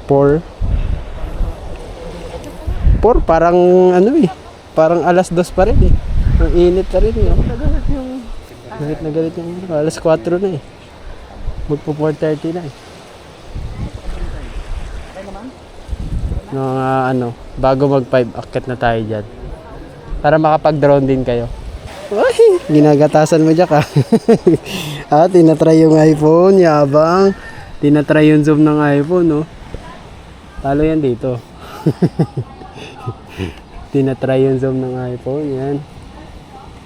4. 4 parang ano eh. Parang alas 2 pa rin eh. Ang init pa rin eh. Galit na galit yung alas 4 na eh. Magpo 4:30 na eh. Mga ano, bago mag 5 akit na tayo dyan. Para makapag-drone din kayo. Ay, ginagatasan mo dyan ka. Tinatry yung iPhone, yabang. Tinatry yung zoom ng iPhone, no? Talo yan dito. Tinatry yung zoom ng iPhone, yan.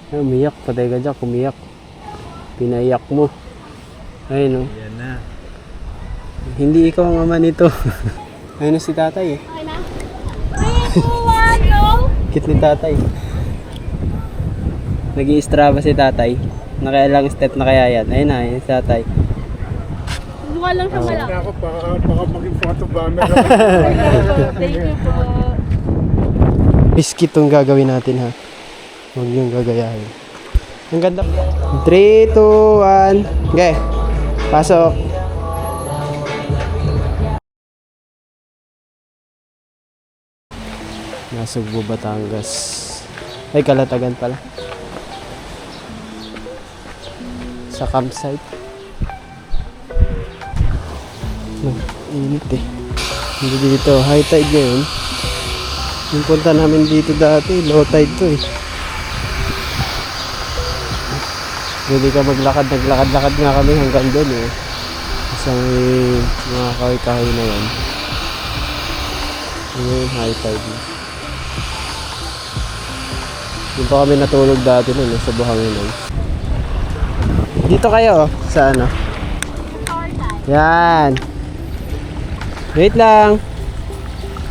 Umiyak, patay ka dyan, umiyak. Pinaiyak mo. Ayun, no? Yan na. Hindi ikaw ang ama nito. Ayun na si tatay, eh. Okay na? 3, 2, 1, go! Kit ni tatay. Nag-i-strava si tatay. Nakailang step na kaya yan. Ayun na, yun si tatay. Mukha lang siya malaki. Ako, baka maging photo bomber. Thank you po. Biscuit tong gagawin natin, ha. Huwag yung gagayahin. Ang ganda. 3, 2, 1. Okay. Pasok. Nasugbo, Batangas. Ay, Kalatagan pala. Sa campsite. Init eh. Hindi dito. High tide ngayon. Yung punta namin dito dati, low tide to eh. Pwede ka maglakad. Naglakad-lakad nga kami hanggang doon eh. Isang mga kahoy-kahoy na yan. Ngayon, high tide na. Doon pa kami natulog dati nun sa Buhangin. Dito kayo sa ano? Yan. Wait lang.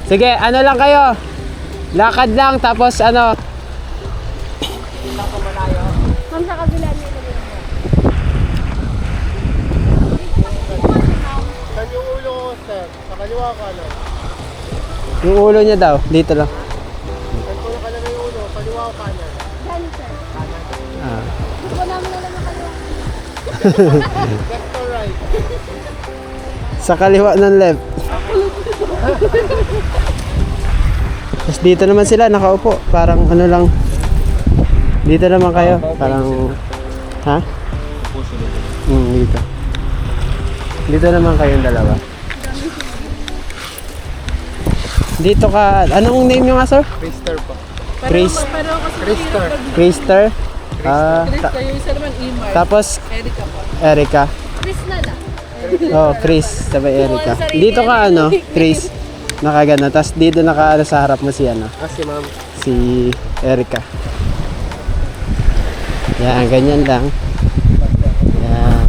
Sige, ano lang kayo? Lakad lang tapos ano? Ma'am, sa kabila niyo ilagay mo. Saan yung ulo ko, sir? Sa kaliwa ka, no? Yung ulo niya daw, dito lang. Saan ko nakalagay yung ulo? Kaliwa o kanan? Yan, sir. Ah. Gusto ko namin alam na kayo. Left or right? Sa kaliwa ng left. Tapos dito naman sila nakaupo. Parang ano lang. Dito naman kayo. Parang... Ha? Dito. Dito naman kayong dalawa. Dito ka... Anong name nyo nga, sir? Krister po. Chris. Pero kasi Krister. Krister. Chris kayo, isa naman Imar. Tapos Erika po. Erika. Chris na lang. Oh, Chris. Sabay Erika. Dito ka ano, Chris. Nakagana. Tapos dito naka sa harap mo si ano. Si ma'am. Si Erika. Yan, ganyan lang. Yan.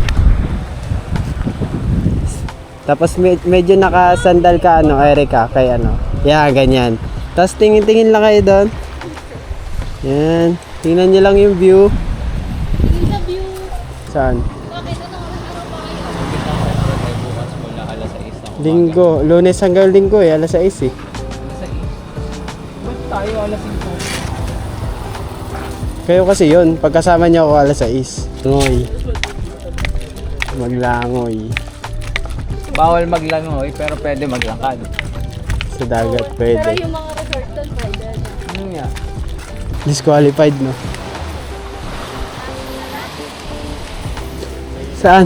Tapos medyo nakasandal ka ano, Erika, kay ano. Yan, ganyan. Tapos tingin-tingin lang kayo doon. Yan. Tingnan niyo lang yung view. Tingin sa view. Saan? Okay, doon ang araw pa kayo. Linggo. Lunes hanggang Linggo eh. Alas 6 eh. Ba't tayo alas 5? Kayo kasi yun. Pagkasama niyo ako alas 6. Ngoy. Maglangoy. Bawal maglangoy, pero pwede maglakad. Sa dagat Pero pwede. yung mga resort doon, pwede. Ano nga? Disqualified no? Saan?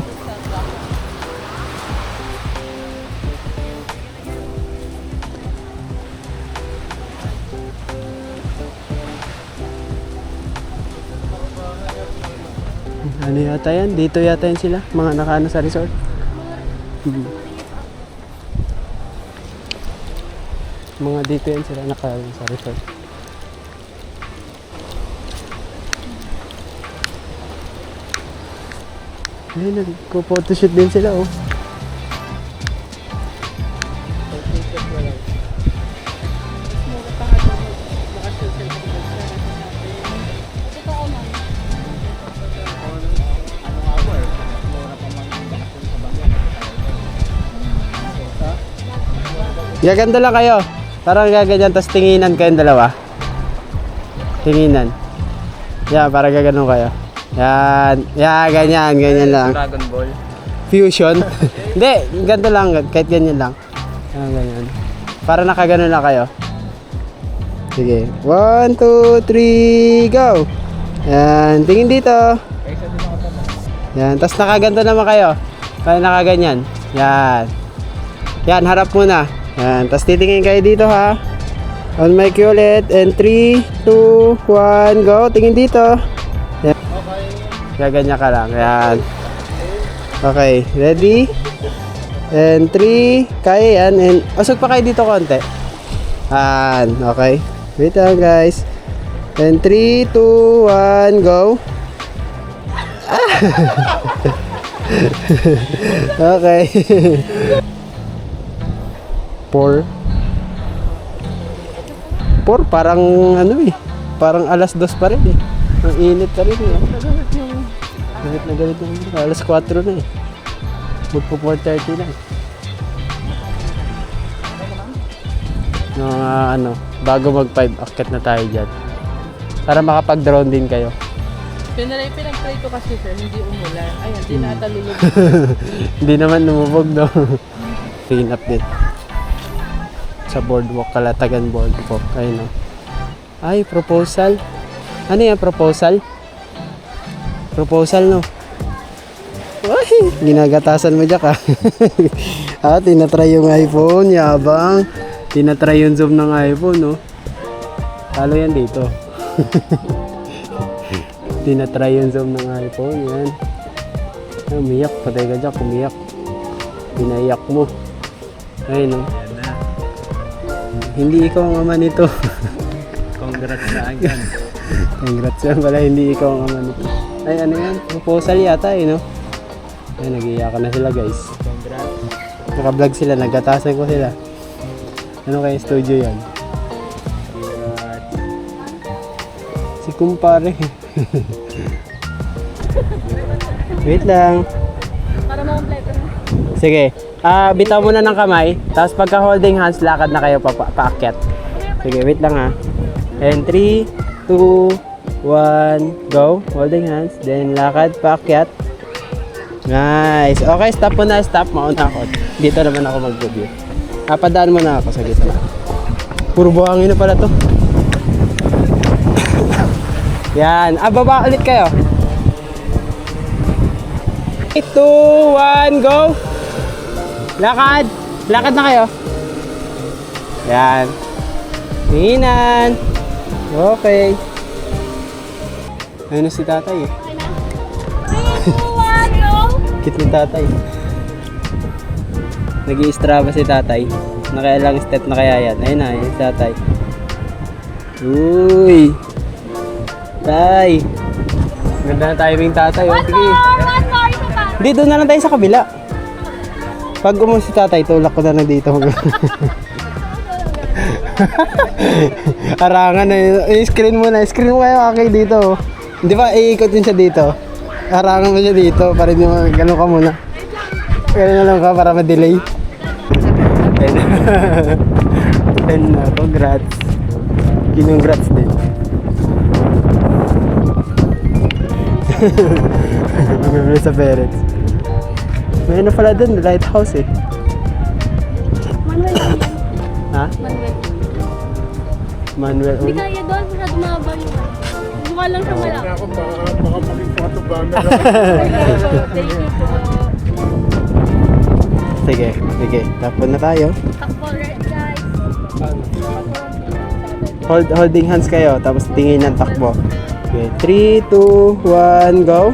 Ano yata yan? Dito yata yan sila. Mga nakaano sa resort. Mga dito yan sila nakaano sa resort. Ayun, nagko-photoshoot din sila oh. Totoo, ma'am. Gaganda lang kayo. Parang gaganyan, tapos tinginan kayong dalawa. Tinginan. Yan, para gaganon kayo. Yan. Yan, ganyan lang. Dragon Ball. Fusion. Hindi, ganito lang. Kahit ganyan lang. Ganyan. Para nakaganon na kayo. Sige. 1, 2, 3, go! Yan. Tingin dito. Kaysa din ako tama. Yan. Tapos nakaganto naman kayo. Kaya nakaganyan. Yan. Yan. Harap muna. Yan. Tapos titingin kayo dito ha. On my cue ulit. And 3, 2, 1, go. Tingin dito. Yan. Gaganyan ka lang. Yan. Okay. Ready? And 3. Kaya yan. And usog pa kayo dito konti. Yan. Okay. Wait lang guys. And 3, 2, 1, go. Okay. 4 parang ano eh. Parang alas 2 pa rin eh. Ang init pa rin eh. Galit na galit yung alas 4 na eh. Magpo 4:30 na eh. Ano, bago mag 5 akit na tayo dyan. Para makapag-drone din kayo. Pinag-try ko kasi sir, hindi umulan. Ayan, di natalulog. Hindi naman lumubog no. Clean up din. Sa boardwalk, Kalatagan boardwalk. Ayun no. Ay, proposal. Ano yan, proposal? Proposal no. Ay, ginagatasan mo dyan ka. Tinatry yung iPhone, yabang. Tinatry yung zoom ng iPhone no. Talo yan dito. Tinatry yung zoom ng iPhone, yan. Ay, umiyak, patay ka dyan, umiyak. Pinaiyak mo. Ayun, no? Hindi ikaw ang ama nito. Congrats na agad. Congrats yan pala, hindi ikaw ang ama nito. Ay, ano yan? Proposal yata, eh, no? Ay, nag-iiyakan na sila, guys. Congrats. Naka-vlog sila, nagkatasan ko sila. Ano kaya studio yan? Si kumpare. Wait lang. Para ma-complete na. Sige. Bitaw muna ng kamay. Tapos pagka holding hands, lakad na kayo paakyat. Sige, wait lang ha. And 3, 2, 1, go. Holding hands. Then lakad, paakyat. Nice. Okay, stop muna. Stop. Mauna ako. Dito naman ako mag-review. Padaan muna ako sa gitna. Puro buhangin na pala to. Yan. Baba ulit kayo. 3, 2, 1, go! Lakad! Lakad na kayo. Yan. Tinginan. Okay. Ayun na si tatay eh. 3, 2, 1, go! Kit ni tatay. Nag-i-strava si tatay. Nakailang step na kaya yan. Ayun na, yun si tatay. Uy! Tay! Ganda na timing tatay. Oh. Sige. One more, isa pa. Dito na lang tayo sa kabila. Pag si tatay, tulak ko na lang dito. Arangan na yun. Screen mo na. Screen mo kayo kakay dito. Di ba, iikot din siya dito. Arangan mo siya dito. Para hindi mo, gano'n ka muna. Gano'n na lang ka para ma-delay. And congrats. Congrats din. Magbibilis sa parents. May ano pala dun, lighthouse eh. Manuel. Ha? Manuel. Manuel. Hindi kaya doon, masyado mahaba yung mukha lang sa malaki. Ako baka maging photo bomber. Thank you po. Sige, sige. Tapon na tayo. Takbo red guys. Holding hands kayo, tapos tingin ng takbo. Okay, 3, 2, 1, go.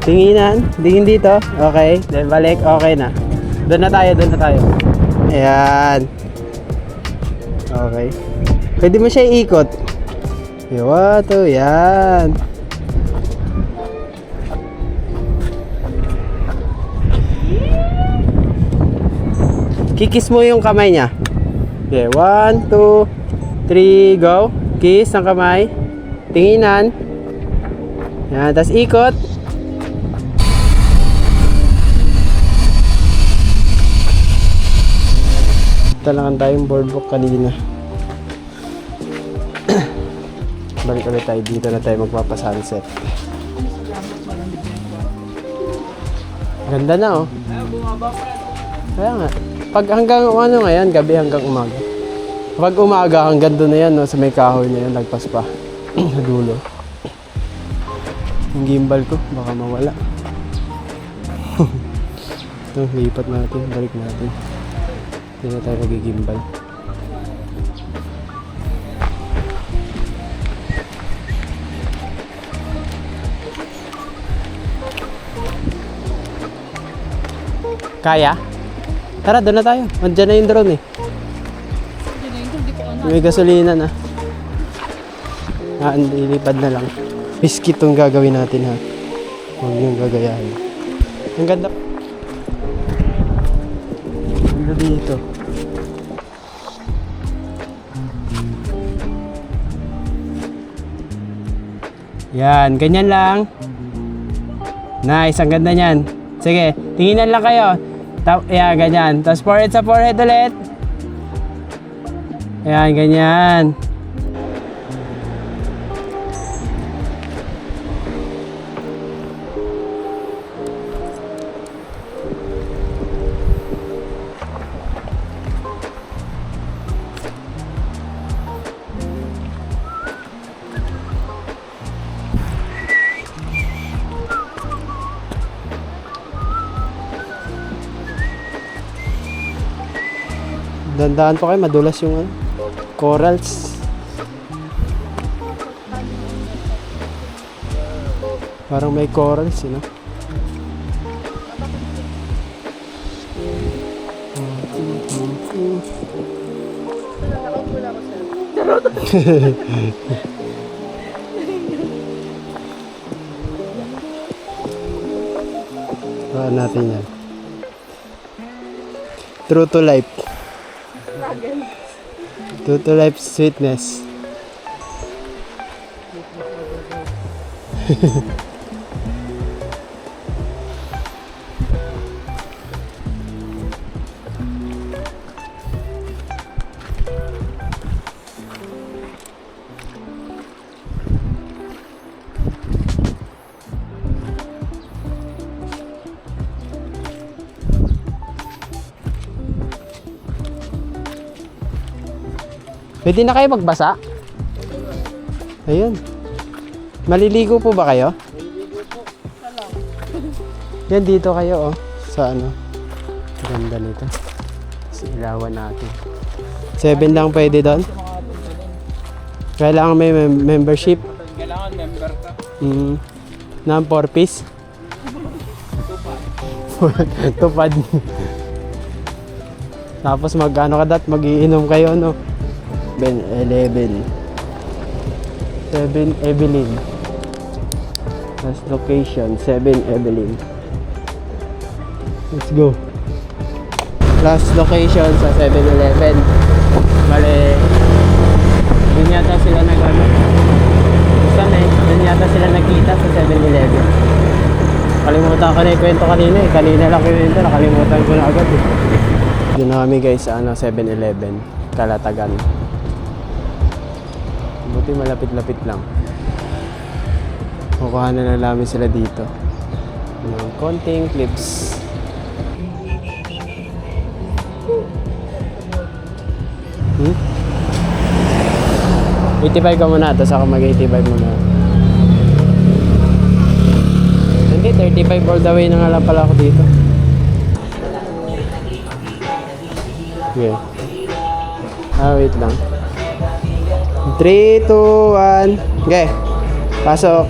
Tinginan, tingin dito. Okay, then balik. Okay na. Doon na tayo, doon na tayo. Ayan. Okay. Pwede mo siya iikot. Yawato, yan. Kikis mo yung kamay niya. Okay, 1, 2, 3, go. Kiss ng kamay. Tinginan. Yan, tapos ikot. Talagang tayong boardwalk kanina. Balik ulit tayo dito na tayo magpapasunset. Ganda na oh. Kaya nga. Pag hanggang ano ngayon, gabi hanggang umaga. Pag umaga, hanggang doon na yan, no, sa may kahoy na yan, lagpas pa. Sa dulo. Yung gimbal ko, baka mawala. Ito, lipat natin, balik natin. Hindi na tayo nagigimbal. Kaya? Tara, doon na tayo. Andiyan na yung drone eh. Hindi ko ano. May gasolina na. Ilipad na lang. Biscuit tong gagawin natin ha. Huwag niyong gagayahin. Ang ganda. Ang ganda dito. Yan, ganyan lang. Nice, ang ganda niyan. Sige, tinginan lang kayo. Yan, ganyan. Tapos forehead sa forehead ulit. Yan, ganyan. Dandaan pa kayo, madulas yung corals. Parang may corals, you know? Baka natin yan. True to life. True to life sweetness. Pwede na kayo magbasa? Ayun. Maliligo po ba kayo? Yan dito kayo oh. Sa ano. Ganda nito. Sa ilawan natin. 7 lang pwede doon? Kailangan may membership? Kailangan member ka. Na 4 piece? Tupad. Tapos mag-ano ka dat? Mag-iinom kayo no? 11 Evelyn. Last location 7 Evelyn. Let's go. Last location sa 7-Eleven. Bale, dun yata sila nag-ano. Saan eh? Dun yata sila nagkita sa 7-Eleven. Kalimutan ko na yung kwento kanina eh. Kanina lang kwento, nakalimutan ko na agad eh. Dun na kami guys sa 7-Eleven. Kalatagan. Buti malapit-lapit lang. Kukuha na namin sila dito ng konting clips. Hmm? 85 ka muna, tapos ako mag-85 muna. Hindi, 35 all the way na nga lang pala ako dito. Okay. Wait lang. 3, 2, 1. Okay. Pasok.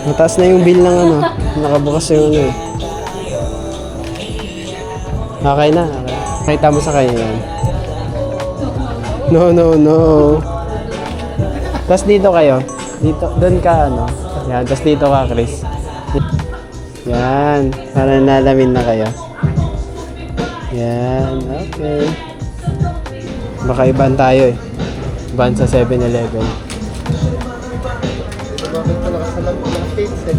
Mataas na yung bill ng ano. Nakabukas yung ano eh. Okay na. Okay. Nakita mo sa kanya yan. No. Tapos dito kayo. Dito, doon ka ano. Yan, tapos dito ka Chris. Yan, para nalamin na kayo. Yan, okay. Baka iban tayo eh. Iban sa 7-Eleven. Bakit pala ka sa mga states eh?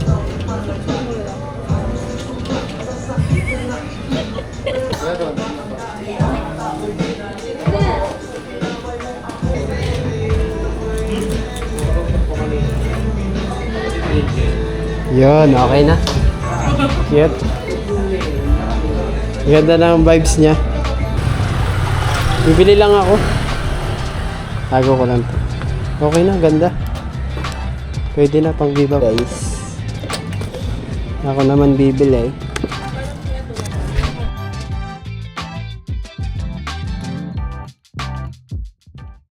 Yun, okay na. Cute. Ganda na ang vibes niya. Bibili lang ako. Tago ko lang to. Okay na, ganda. Pwede na pang Viva guys. Ako naman bibili.